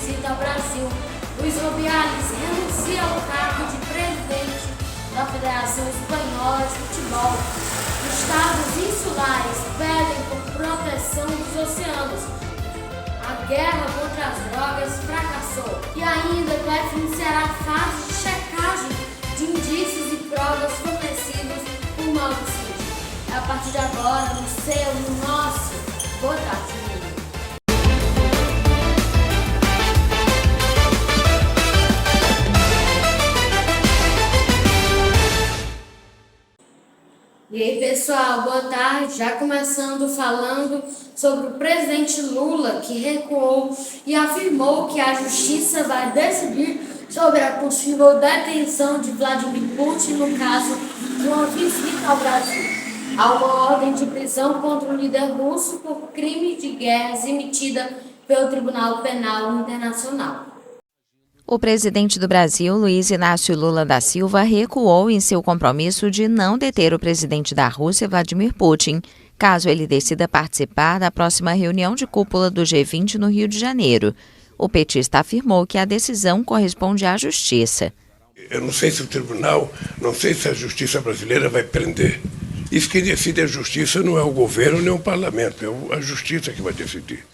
visita ao Brasil. Luiz Rubiales renuncia ao cargo de presidente da Federação Espanhola de Futebol. Estados insulares pedem por proteção dos oceanos. A guerra contra as drogas fracassou. E ainda PF iniciará a fase de checagem de indícios e provas fornecidos por Mauro Cid. É a partir de agora, no seu, no nosso. Boa tarde, menino. E aí, pessoal, boa tarde. Já começando falando sobre o presidente Lula, que recuou e afirmou que a justiça vai decidir sobre a possível detenção de Vladimir Putin no caso de uma visita ao Brasil. Há uma ordem de prisão contra o líder russo por crime de guerra emitida pelo Tribunal Penal Internacional. O presidente do Brasil, Luiz Inácio Lula da Silva, recuou em seu compromisso de não deter o presidente da Rússia, Vladimir Putin, caso ele decida participar da próxima reunião de cúpula do G20 no Rio de Janeiro. O petista afirmou que a decisão corresponde à justiça. Eu não sei se o tribunal, não sei se a justiça brasileira vai prender. Isso quem decide é a justiça, não é o governo nem o parlamento, é a justiça que vai decidir.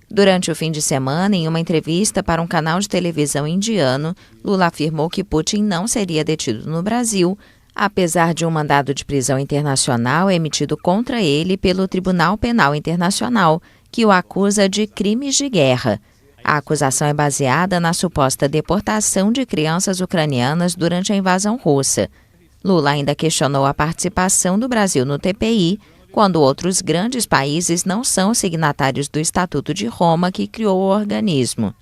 Durante o fim de semana, em uma entrevista para um canal de televisão indiano, Lula afirmou que Putin não seria detido no Brasil, apesar de um mandado de prisão internacional emitido contra ele pelo Tribunal Penal Internacional, que o acusa de crimes de guerra. A acusação é baseada na suposta deportação de crianças ucranianas durante a invasão russa. Lula ainda questionou a participação do Brasil no TPI, quando outros grandes países não são signatários do Estatuto de Roma que criou o organismo.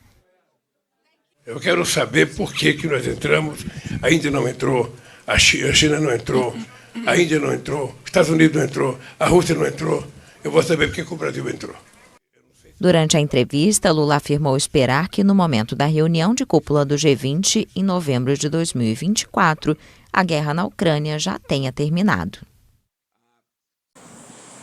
Eu quero saber por que nós entramos, a Índia não entrou, a China não entrou, a Índia não entrou, os Estados Unidos não entrou, a Rússia não entrou. Eu vou saber por que o Brasil entrou. Durante a entrevista, Lula afirmou esperar que no momento da reunião de cúpula do G20, em novembro de 2024, a guerra na Ucrânia já tenha terminado.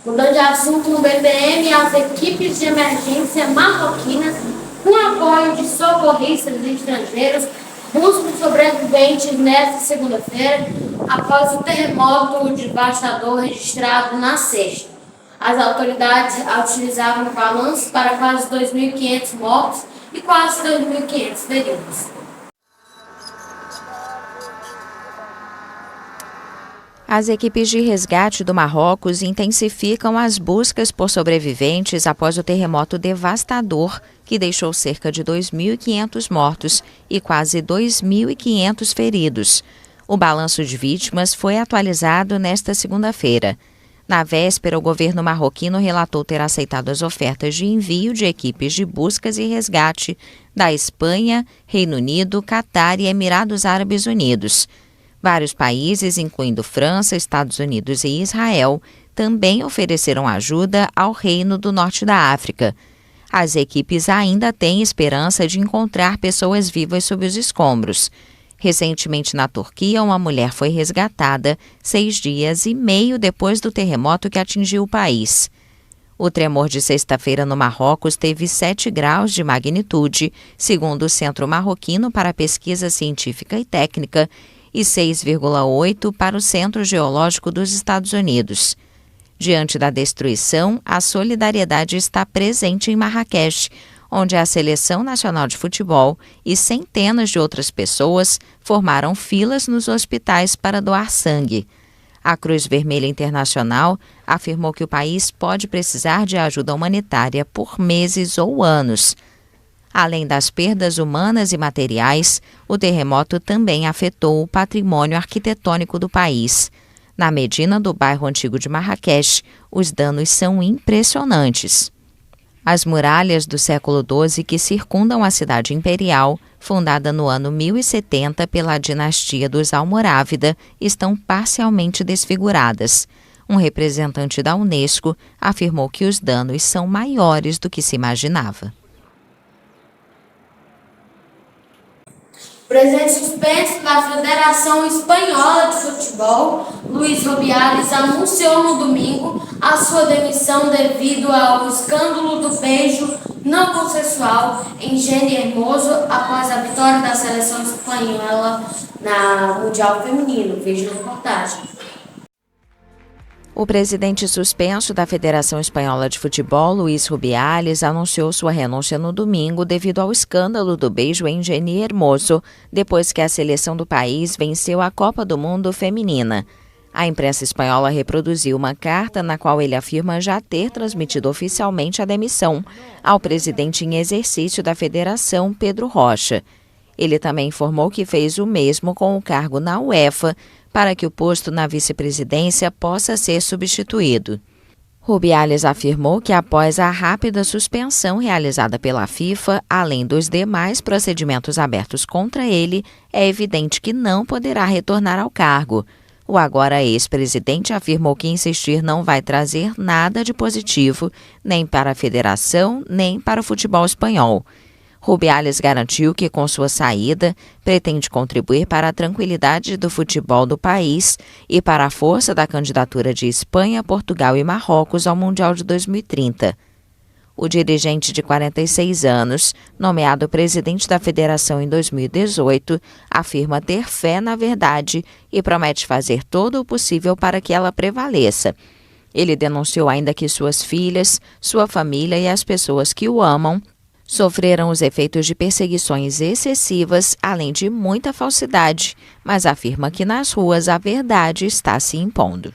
Mudando de assunto, no BPM, as equipes de emergência marroquinas, com apoio de socorristas estrangeiros, buscam sobreviventes nesta segunda-feira, após o terremoto devastador registrado na sexta. As autoridades utilizavam o balanço para quase 2.500 mortos e quase 2.500 feridos. As equipes de resgate do Marrocos intensificam as buscas por sobreviventes após o terremoto devastador que deixou cerca de 2.500 mortos e quase 2.500 feridos. O balanço de vítimas foi atualizado nesta segunda-feira. Na véspera, o governo marroquino relatou ter aceitado as ofertas de envio de equipes de buscas e resgate da Espanha, Reino Unido, Catar e Emirados Árabes Unidos. Vários países, incluindo França, Estados Unidos e Israel, também ofereceram ajuda ao Reino do Norte da África. As equipes ainda têm esperança de encontrar pessoas vivas sob os escombros. Recentemente, na Turquia, uma mulher foi resgatada 6 dias e meio depois do terremoto que atingiu o país. O tremor de sexta-feira no Marrocos teve 7 graus de magnitude, segundo o Centro Marroquino para Pesquisa Científica e Técnica, e 6,8 para o Centro Geológico dos Estados Unidos. Diante da destruição, a solidariedade está presente em Marrakech, onde a Seleção Nacional de Futebol e centenas de outras pessoas formaram filas nos hospitais para doar sangue. A Cruz Vermelha Internacional afirmou que o país pode precisar de ajuda humanitária por meses ou anos. Além das perdas humanas e materiais, o terremoto também afetou o patrimônio arquitetônico do país. Na Medina do bairro antigo de Marrakech, os danos são impressionantes. As muralhas do século XII que circundam a cidade imperial, fundada no ano 1070 pela dinastia dos Almorávida, estão parcialmente desfiguradas. Um representante da Unesco afirmou que os danos são maiores do que se imaginava. O presidente suspenso da Federação Espanhola de Futebol, Luiz Rubiales, anunciou no domingo a sua demissão devido ao escândalo do beijo não consensual em Jenny Hermoso após a vitória da seleção espanhola na Mundial Feminino. Veja a reportagem. O presidente suspenso da Federação Espanhola de Futebol, Luís Rubiales, anunciou sua renúncia no domingo devido ao escândalo do beijo em Jenny Hermoso, depois que a seleção do país venceu a Copa do Mundo Feminina. A imprensa espanhola reproduziu uma carta na qual ele afirma já ter transmitido oficialmente a demissão ao presidente em exercício da federação, Pedro Rocha. Ele também informou que fez o mesmo com o cargo na UEFA para que o posto na vice-presidência possa ser substituído. Rubiales afirmou que após a rápida suspensão realizada pela FIFA, além dos demais procedimentos abertos contra ele, é evidente que não poderá retornar ao cargo. O agora ex-presidente afirmou que insistir não vai trazer nada de positivo, nem para a federação, nem para o futebol espanhol. Rubiales garantiu que, com sua saída, pretende contribuir para a tranquilidade do futebol do país e para a força da candidatura de Espanha, Portugal e Marrocos ao Mundial de 2030. O dirigente de 46 anos, nomeado presidente da federação em 2018, afirma ter fé na verdade e promete fazer todo o possível para que ela prevaleça. Ele denunciou ainda que suas filhas, sua família e as pessoas que o amam sofreram os efeitos de perseguições excessivas, além de muita falsidade, mas afirma que nas ruas a verdade está se impondo.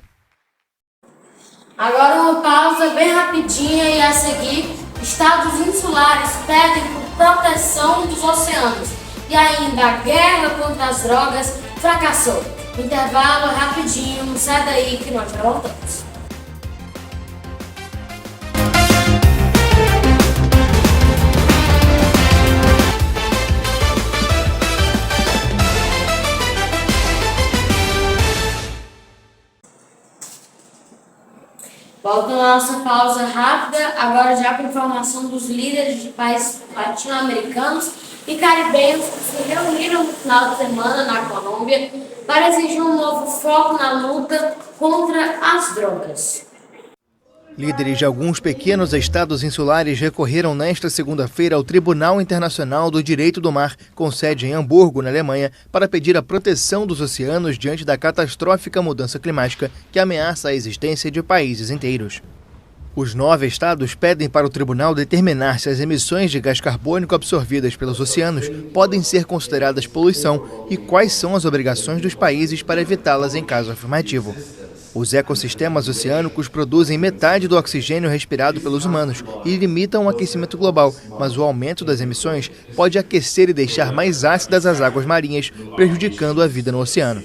Agora uma pausa bem rapidinha e a seguir, estados insulares pedem por proteção dos oceanos e ainda a guerra contra as drogas fracassou. Intervalo rapidinho, não sai daí que nós já voltamos. Voltando à nossa pausa rápida, agora já com informação dos líderes de países latino-americanos e caribenhos que se reuniram no final de semana na Colômbia para exigir um novo foco na luta contra as drogas. Líderes de alguns pequenos estados insulares recorreram nesta segunda-feira ao Tribunal Internacional do Direito do Mar, com sede em Hamburgo, na Alemanha, para pedir a proteção dos oceanos diante da catastrófica mudança climática que ameaça a existência de países inteiros. Os 9 estados pedem para o tribunal determinar se as emissões de gás carbônico absorvidas pelos oceanos podem ser consideradas poluição e quais são as obrigações dos países para evitá-las em caso afirmativo. Os ecossistemas oceânicos produzem metade do oxigênio respirado pelos humanos e limitam o aquecimento global, mas o aumento das emissões pode aquecer e deixar mais ácidas as águas marinhas, prejudicando a vida no oceano.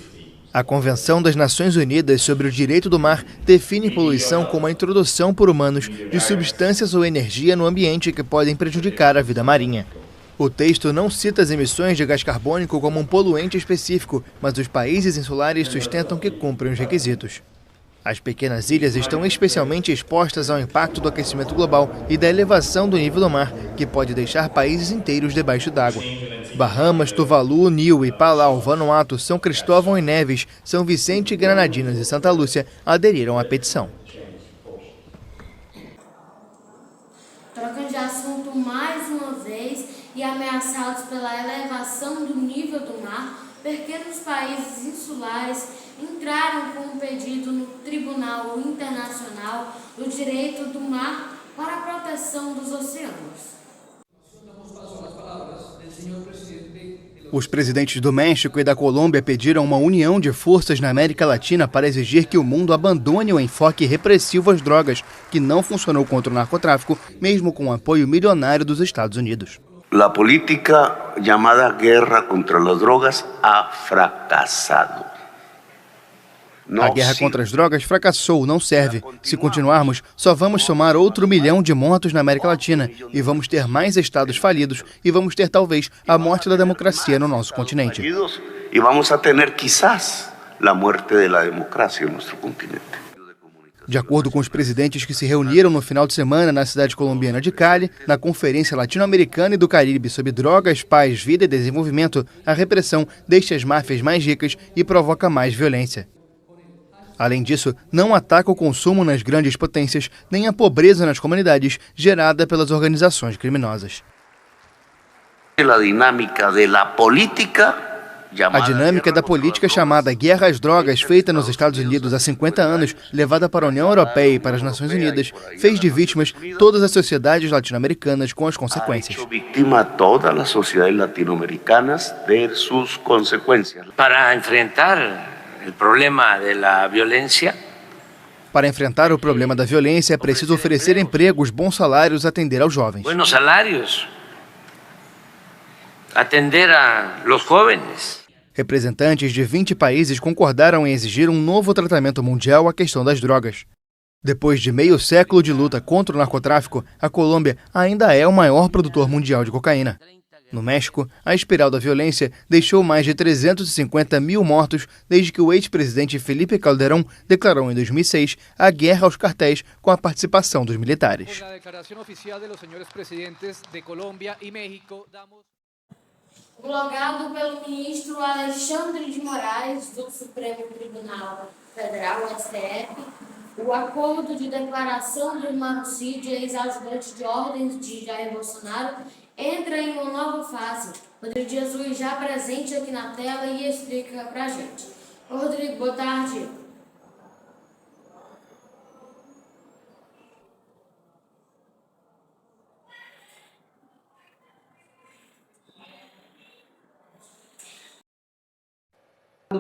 A Convenção das Nações Unidas sobre o Direito do Mar define poluição como a introdução por humanos de substâncias ou energia no ambiente que podem prejudicar a vida marinha. O texto não cita as emissões de gás carbônico como um poluente específico, mas os países insulares sustentam que cumprem os requisitos. As pequenas ilhas estão especialmente expostas ao impacto do aquecimento global e da elevação do nível do mar, que pode deixar países inteiros debaixo d'água. Bahamas, Tuvalu, Niue, Palau, Vanuatu, São Cristóvão e Neves, São Vicente, Granadinas e Santa Lúcia aderiram à petição. Trocando de assunto mais uma vez e ameaçados pela elevação do nível do mar, pequenos países insulares entraram com um pedido no Tribunal Internacional do Direito do Mar para a proteção dos oceanos. Os presidentes do México e da Colômbia pediram uma união de forças na América Latina para exigir que o mundo abandone o enfoque repressivo às drogas, que não funcionou contra o narcotráfico, mesmo com o apoio milionário dos Estados Unidos. La política llamada guerra contra las drogas ha fracasado. A guerra contra as drogas fracassou, não serve. Se continuarmos, só vamos somar outro 1 milhão de mortos na América Latina e vamos ter mais estados falidos e vamos ter, talvez, a morte da democracia no nosso continente. E vamos a ter, quizás, a morte da democracia no nosso continente. De acordo com os presidentes que se reuniram no final de semana na cidade colombiana de Cali, na Conferência Latino-Americana e do Caribe sobre Drogas, Paz, Vida e Desenvolvimento, a repressão deixa as máfias mais ricas e provoca mais violência. Além disso, não ataca o consumo nas grandes potências nem a pobreza nas comunidades gerada pelas organizações criminosas. A dinâmica da política chamada Guerra às Drogas, feita nos Estados Unidos há 50 anos, levada para a União Europeia e para as Nações Unidas, fez de vítimas todas as sociedades latino-americanas com as consequências. Todas as sociedades latino-americanas de suas consequências. Para enfrentar o problema da violência. Para enfrentar o problema da violência, é preciso oferecer empregos, bons salários, atender aos jovens. Buenos salários. Atender a los jóvenes. Representantes de 20 países concordaram em exigir um novo tratamento mundial à questão das drogas. Depois de meio século de luta contra o narcotráfico, a Colômbia ainda é o maior produtor mundial de cocaína. No México, a espiral da violência deixou mais de 350 mil mortos desde que o ex-presidente Felipe Calderón declarou em 2006 a guerra aos cartéis com a participação dos militares. Homologado pelo ministro Alexandre de Moraes, do Supremo Tribunal Federal, STF, o acordo de declaração do Mauro Cid, ex-ajudante de ordens de Jair Bolsonaro, entra em uma nova fase. Rodrigo Jesus já presente aqui na tela e explica pra gente. Ô, Rodrigo, boa tarde.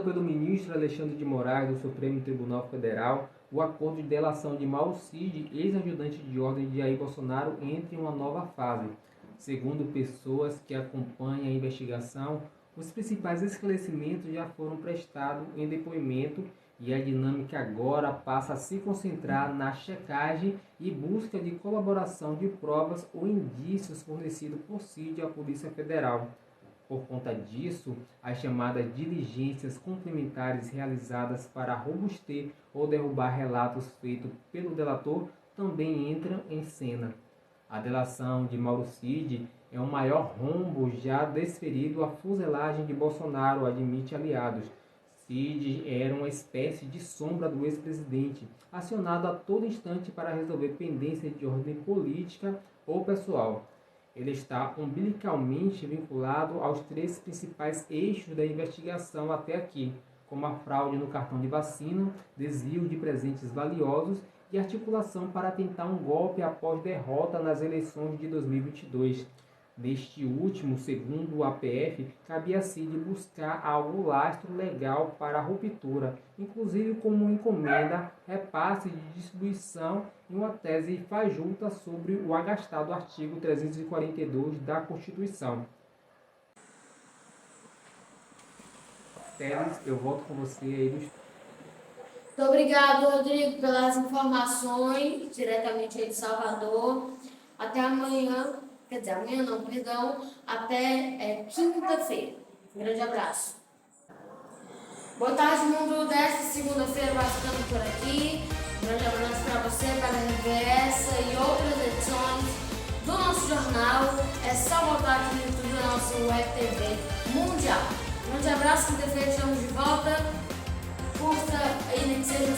Pelo ministro Alexandre de Moraes, do Supremo Tribunal Federal, o acordo de delação de Mauro Cid, ex-ajudante de ordem de Jair Bolsonaro, entra em uma nova fase. Segundo pessoas que acompanham a investigação, os principais esclarecimentos já foram prestados em depoimento e a dinâmica agora passa a se concentrar na checagem e busca de colaboração de provas ou indícios fornecidos por Cid à Polícia Federal. Por conta disso, as chamadas diligências complementares realizadas para robustecer ou derrubar relatos feitos pelo delator também entram em cena. A delação de Mauro Cid é o maior rombo já desferido à fuselagem de Bolsonaro, admite aliados. Cid era uma espécie de sombra do ex-presidente, acionado a todo instante para resolver pendências de ordem política ou pessoal. Ele está umbilicalmente vinculado aos 3 principais eixos da investigação até aqui, como a fraude no cartão de vacina, desvio de presentes valiosos e articulação para tentar um golpe após derrota nas eleições de 2022. Neste último, segundo o APF, cabia a Cid buscar algum lastro legal para a ruptura, inclusive como encomenda, repasse de distribuição e uma tese fajuta sobre o agastado artigo 342 da Constituição. Teles, eu volto com você aí Muito obrigado, Rodrigo, pelas informações, diretamente aí de Salvador. Até amanhã. Quer dizer, amanhã não, perdão, até quinta-feira. Um grande abraço. Boa tarde, mundo. Desta segunda-feira vai ficando por aqui. Um grande abraço para você, para rever essa e outras edições do nosso jornal. É só voltar aqui no YouTube do nosso Web TV Mundial. Um grande abraço, quinta-feira estamos de volta. Curta aí, nem que seja